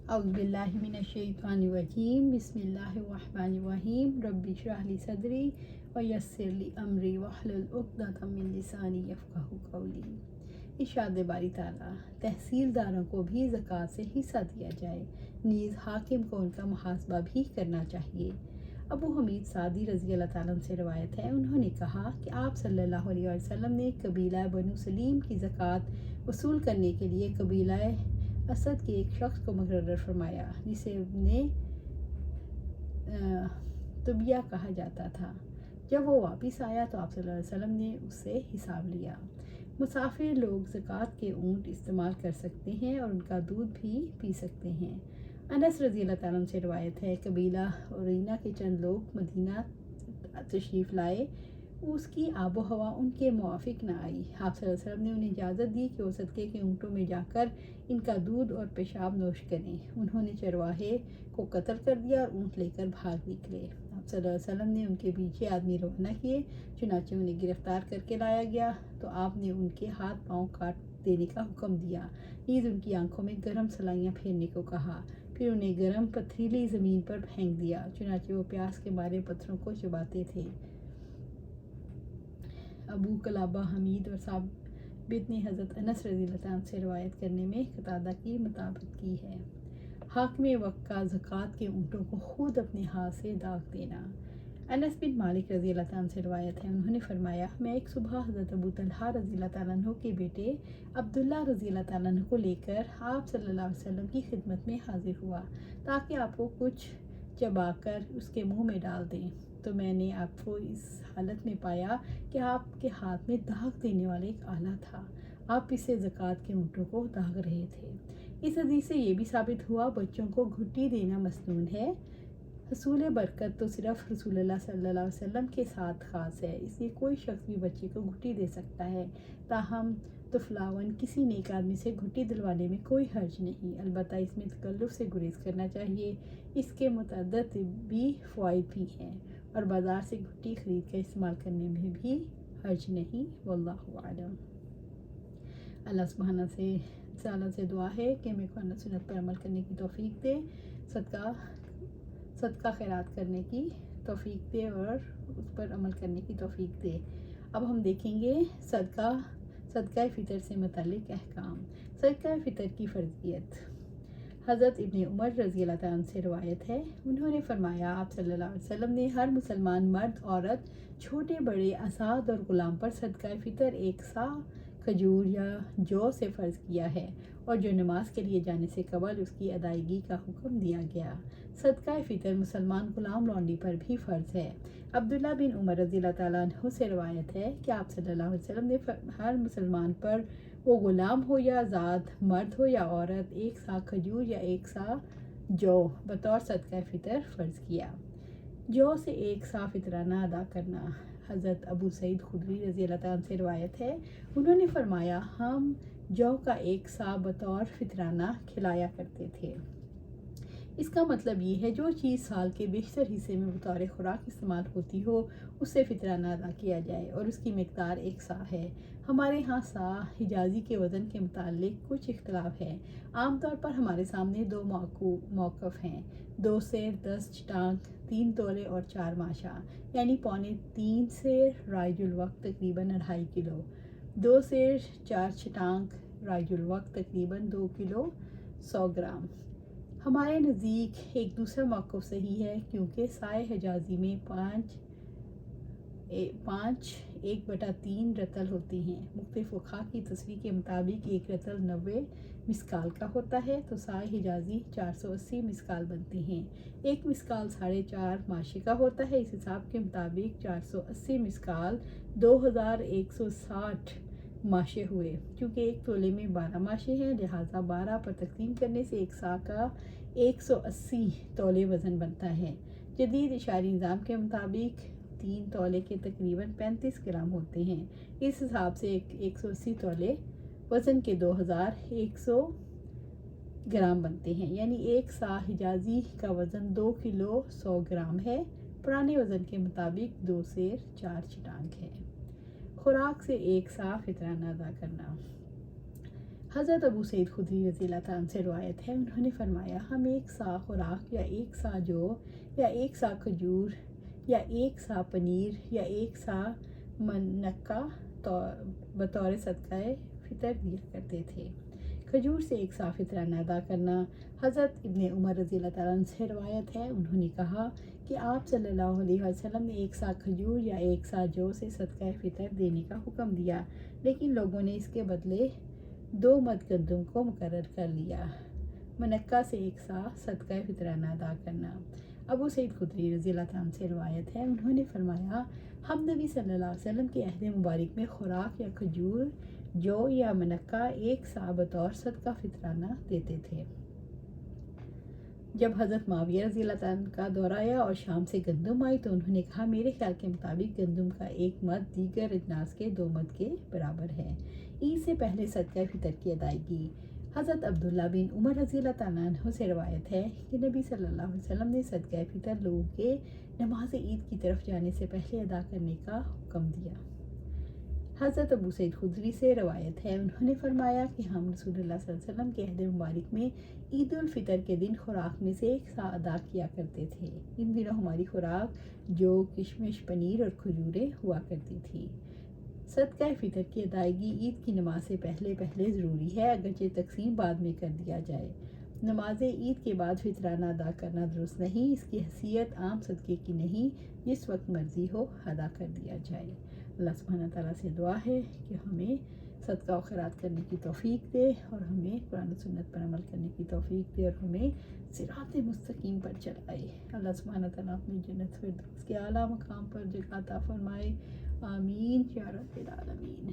अऊज़ु बिल्लाहि मिनश्शैतानिर्रजीम बिस्मिल्लाहिर्रहमानिर्रहीम रब्बि इश्रह ली सदरी व यस्सिर ली अमरी वहलुल उक़दतम मिन लिसानी यफ़क़हू क़ौली। इरशाद बारी ताला, तहसीलदारों को भी ज़कात से हिस्सा दिया जाए, नीज़ हाकिम को उनका मुहासबा भी करना चाहिए। अबू हमीद सादी रज़ी अल्लाह ताला से रवायत है, उन्होंने कहा कि आप सल्लल्लाहु अलैहि वसल्लम ने कबीला बनु सलीम की ज़कात वसूल करने के लिए कबीला असद के एक शख्स को मुकर्रर फरमाया, जिसे उन्हें तबिया कहा जाता था। जब वो वापस आया तो आप सल्लल्लाहु अलैहि वसल्लम ने उससे हिसाब लिया। मुसाफिर लोग ज़कात के ऊँट इस्तेमाल कर सकते हैं और उनका दूध भी पी सकते हैं। अनस रज़ी अल्लाह ताला अन्हु से रवायत है, कबीला औरैना के चंद लोग मदीना तशरीफ़ लाए, उसकी आबो हवा उनके मुआफिक न आई। आप सल्लल्लाहु अलैहि वसल्लम ने उन्हें इजाज़त दी कि वो सदक़े के ऊँटों में जाकर इनका दूध और पेशाब नोश करें। उन्होंने चरवाहे को कत्ल कर दिया और ऊँट लेकर भाग निकले। आप सल्लल्लाहु अलैहि वसल्लम ने उनके पीछे आदमी रवाना किए, चुनांचे उन्हें गिरफ्तार करके लाया गया तो आपने उनके हाथ पाँव काट देने का हुक्म दिया, नीज़ उनकी आंखों में गर्म सलाइयाँ फेरने को कहा, फिर उन्हें गर्म पथरीली ज़मीन पर फेंक दिया, चुनांचे वो प्यास के मारे पत्थरों को चबाते थे। अबू कलाबा हमीद और साबित ने हज़रत अनस रज़ी अल्लाह ताला से रवायत करने में कतादा की मुताबिक की है। हाकिम वक्त का ज़कात के ऊँटों को खुद अपने हाथ से दाग देना। अनस बिन मालिक रज़ी अल्लाह ताला से रवायत है, उन्होंने फरमाया, मैं एक सुबह हज़रत अबू तलहा रज़ी अल्लाह ताला अन्हु के बेटे अब्दुल्ला रज़ी अल्लाह ताला अन्हु को लेकर आप सल्लल्लाहु अलैहि वसल्लम की खिदमत में हाजिर हुआ ताकि आपको कुछ चबाकर उसके मुंह में डाल दें। तो मैंने आपको इस हालत में पाया कि आपके हाथ में दाग देने वाला एक आला था, आप इससे ज़कात के ऊँटों को दाग रहे थे। इस हदीस से ये भी साबित हुआ, बच्चों को घुट्टी देना मसनून है। हसूल बरकत तो सिर्फ रसूलुल्लाह सल्लल्लाहु अलैहि वसल्लम के साथ ख़ास है, इसलिए कोई शख्स भी बच्चे को घुट्टी दे सकता है। ताहम तुफलावन किसी नेक आदमी से घुट्टी दिलवाने में कोई हर्ज नहीं, अलबत्ता इसमें तकल्लुफ़ से गुरेज करना चाहिए। इसके मुतअद्दिद तिब्बी फ़वाइद भी हैं और बाज़ार से घुट्टी ख़रीद कर इस्तेमाल करने में भी हर्ज नहीं। वल्लाहु आलम। अल्लाह सुब्हाना से ताला से दुआ है कि मेरे को सुन्नत पर अमल करने की तौफीक दे, सदका खैरात करने की तौफीक दे और उस पर अमल करने की तौफीक दे। अब हम देखेंगे सदका फ़ितर से मुतल्लिक़ अहकाम। सदका फ़ितर की फ़र्ज़ियत। हज़रत इब्न उमर रज़ी अल्लाह ताला अन्हु से रवायत है, उन्होंने फरमाया, आप सल्लल्लाहु अलैहि वसल्लम ने हर मुसलमान मर्द औरत छोटे बड़े आज़ाद और ग़ुलाम पर सदका फ़ितर एक सा खजूर या जौ से फ़र्ज़ किया है और जो नमाज के लिए जाने से कबल उसकी अदायगी का हुक्म दिया गया। सदका फ़ितर मुसलमान ग़ुलाम लौंडी पर भी फ़र्ज़ है। अब्दुल्ला बिन उमर रज़ी अल्लाह ताला अन्हु से रवायत है कि आप सल्लल्लाहु अलैहि वसल्लम ने हर मुसलमान पर, वो ग़ुलाम हो या आज़ाद, मर्द हो या औरत, एक सा खजूर या एक सा जौ बतौर सदका फ़ितर फ़र्ज़ किया। जौ से एक सा फ़ितराना अदा करना। हज़रत अबू सईद खुदरी रज़ी अल्लाह ताला से रवायत है, उन्होंने फरमाया, हम जौ का एक सा बतौर फ़ितराना खिलाया करते थे। इसका मतलब ये है, जो चीज़ साल के बेशतर हिस्से में बतौर खुराक इस्तेमाल होती हो उससे फ़ितराना अदा किया जाए और उसकी मिक़दार एक सा है। हमारे यहाँ सा हिजाज़ी के वज़न के मुतालिक कुछ इख्तलाफ है। आमतौर पर हमारे सामने दो मौक़िफ़ हैं, 2 सेर 10 चटांग 3 तोले और 4 माशा यानी पौने 3 सेर राइजुल वक्त तकरीबन 2.5 किलो, 2 सेर 4 चटांग राइजुल वक्त तकरीबन 2 किलो 100 ग्राम। हमारे नज़दीक एक दूसरा मौक़िफ़ सही है, क्योंकि साए हिजाज़ी में 5/3 रतल होती हैं। मुख्तलिफ़ फ़ुक़हा की तस्वीर के मुताबिक एक रतल 90 मिसकाल का होता है, तो साए हिजाज़ी 480 मिसकाल बनते हैं। एक मिसकाल 4.5 माशे का होता है। इस हिसाब के मुताबिक 480 मिसकाल 2160 माशे हुए। क्योंकि एक तोले में 12 माशे हैं, लिहाजा 12 पर तक़सीम करने से एक सा का 180 तोले वज़न बनता है। जदीद इशारी निज़ाम के मुताबिक 3 तोले के तकरीबन 35 ग्राम होते हैं। इस हिसाब से 180 तोले वज़न के 2100 ग्राम बनते हैं, यानी एक सा हिजाज़ी का वज़न 2 किलो 100 ग्राम है। पुराने वज़न के मुताबिक 2 सेर 4 चटांग है। खुराक से एक सा फ़ितराना अदा करना। حضرت ابو سعید خدری رضی اللہ تعالیٰ عنہ سے روایت ہے، انہوں نے فرمایا ہم ایک سا خوراک یا ایک سا جو یا ایک سا کھجور یا ایک سا پنیر یا ایک سا منقہ بطور صدقہ فطر دیا کرتے تھے۔ کھجور سے ایک سا فطرانہ ادا کرنا۔ حضرت ابن عمر رضی اللہ تعالیٰ عنہ سے روایت ہے، انہوں نے کہا کہ آپ صلی اللہ علیہ وسلم نے ایک سا کھجور یا ایک سا جو سے صدقہ فطر دینے کا حکم دیا، لیکن لوگوں نے اس کے بدلے 2 مد گندم کو مقرر کر لیا۔ منقہ سے ایک سا صدقہ فطرانہ ادا کرنا۔ ابو سعید خدری رضی اللہ تعالیٰ عنہ سے روایت ہے، انہوں نے فرمایا ہم نبی صلی اللہ علیہ وسلم کے عہد مبارک میں خوراک یا کھجور جو یا منقہ ایک سا بطور صدقہ فطرانہ دیتے تھے۔ جب حضرت معاویہ رضی اللہ تعالیٰ عنہ کا دور آیا اور شام سے گندم آئی تو انہوں نے کہا میرے خیال کے مطابق گندم کا 1 مد دیگر اجناس کے 2 مد کے برابر ہے۔ عید سے پہلے صدقہ فطر کی ادائیگی۔ حضرت عبداللہ بن عمر رضی اللہ تعالیٰ عنہ سے روایت ہے کہ نبی صلی اللہ علیہ وسلم نے صدقہ فطر لوگوں کے نماز عید کی طرف جانے سے پہلے ادا کرنے کا حکم دیا۔ حضرت ابو سعید خدری سے روایت ہے، انہوں نے فرمایا کہ ہم رسول اللہ صلی اللہ علیہ وسلم کے عہد مبارک میں عید الفطر کے دن خوراک میں سے 1 سا ادا کیا کرتے تھے۔ ان دنوں ہماری خوراک جو کشمش، پنیر اور کھجوریں ہوا کرتی تھی۔ صدقہ فطر کی ادائیگی عید کی نماز سے پہلے ضروری ہے، اگرچہ تقسیم بعد میں کر دیا جائے۔ نماز عید کے بعد فطرانہ ادا کرنا درست نہیں، اس کی حیثیت عام صدقے کی نہیں، جس وقت مرضی ہو ادا کر دیا جائے۔ اللہ سبحانہ تعالیٰ سے دعا ہے کہ ہمیں صدقہ و خیرات کرنے کی توفیق دے اور ہمیں قرآن و سنت پر عمل کرنے کی توفیق دے اور ہمیں صراط مستقیم پر چلائے۔ اللہ سبحانہ تعالیٰ اپنی جنت فردوس کے اعلیٰ مقام پر جگہ عطا فرمائے، آمین یا رب العالمین۔